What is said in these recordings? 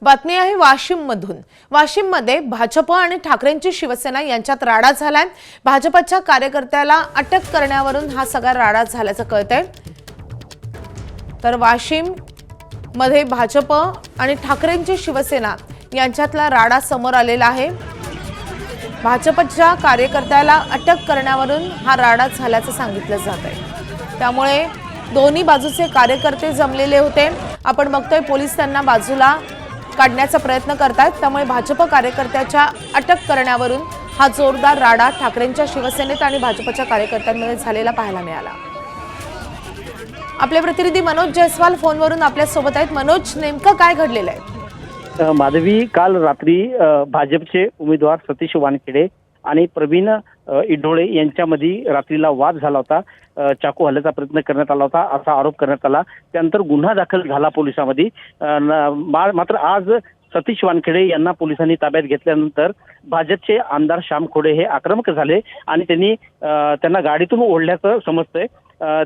बातमी आहे वाशिममधून। वाशिममध्ये भाजप आणि ठाकरेंची शिवसेना यांच्यात राडा झालाय। भाजपच्या कार्यकर्त्याला अटक करण्यावरून हा सगळा राडा झाल्याचं कळतंय। तर वाशिम मध्ये भाजप आणि ठाकरेंची शिवसेना यांच्यातला राडा समोर आलेला आहे। भाजपच्या कार्यकर्त्याला अटक करण्यावरून हा राडा झाल्याचं सांगितलं जातंय। त्यामुळे दोन्ही बाजूचे कार्यकर्ते जमलेले होते। आपण बघतोय पोलीस त्यांना बाजूला काढण्याचा प्रयत्न करतात। त्यामुळे भाजप कार्यकर्त्याच्या अटक करण्यावरून हा जोरदार राडा ठाकरेंच्या शिवसेनेत आणि भाजपच्या कार्यकर्त्यांमध्ये झालेला पाहायला मिळाला। आपले प्रतिनिधी मनोज जयस्वाल फोनवरून आपल्या सोबत आहेत। मनोज, नेमकं काय घडलेलं आहे? माधवी, काल रात्री भाजपचे उमेदवार सतीश वानखेडे आणि प्रवीण इडोळे यांच्यामध्ये रात्रीला वाद झाला होता। चाकू हल्ल्याचा प्रयत्न करण्यात आला होता असा आरोप करण्यात आला। त्यानंतर गुन्हा दाखल झाला पोलिसांमध्ये। मात्र आज सतीश वानखेडे यांना पोलिसांनी ताब्यात घेतल्यानंतर भाजपचे आमदार श्याम खोडे हे आक्रमक झाले आणि त्यांना गाडीतून ओढल्याचं समजतंय।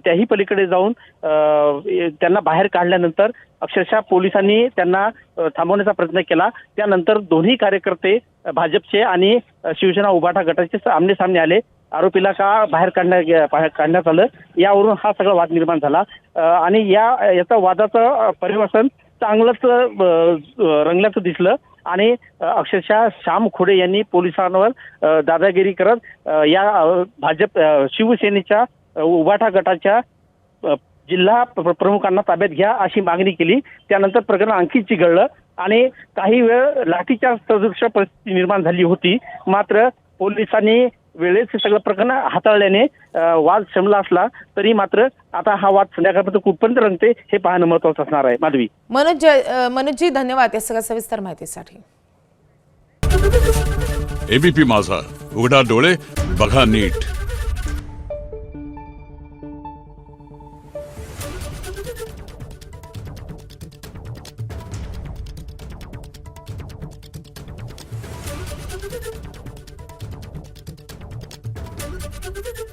त्याही पलीकडे जाऊन त्यांना बाहेर काढल्यानंतर अक्षरशः पोलिसांनी त्यांना थांबवण्याचा प्रयत्न केला। त्यानंतर दोन्ही कार्यकर्ते भाजपचे आणि शिवसेना उभाटा गटाचे आमने सामने आले। आरोपीला का बाहेर काढण्यात आलं यावरून हा सगळा वाद निर्माण झाला आणि याचा वादाचं परिवर्तन चांगलंच रंगल्याचं दिसलं आणि अक्षरशः श्याम खोडे यांनी पोलिसांवर दादागिरी करत या भाजप शिवसेनेच्या उभाटा गटाच्या जिल्हा प्रमुखांना ताब्यात घ्या अशी मागणी केली। त्यानंतर प्रकरण आणखी चिघळलं आणि काही वेळ लाठीचार्ज सदृश परिस्थिती निर्माण झाली होती। मात्र पोलिसांनी वेळेस सगळं प्रकरण हाताळल्याने वाद शमला असला तरी मात्र आता हा वाद संध्याकाळपर्यंत कुठपर्यंत रंगते हे पाहणं महत्त्वाचं असणार आहे। माधवी, मनोजजी धन्यवाद या सगळ्या सविस्तर माहितीसाठी। एबीपी माझा, उघडा डोळे बघा नीट। Thank you.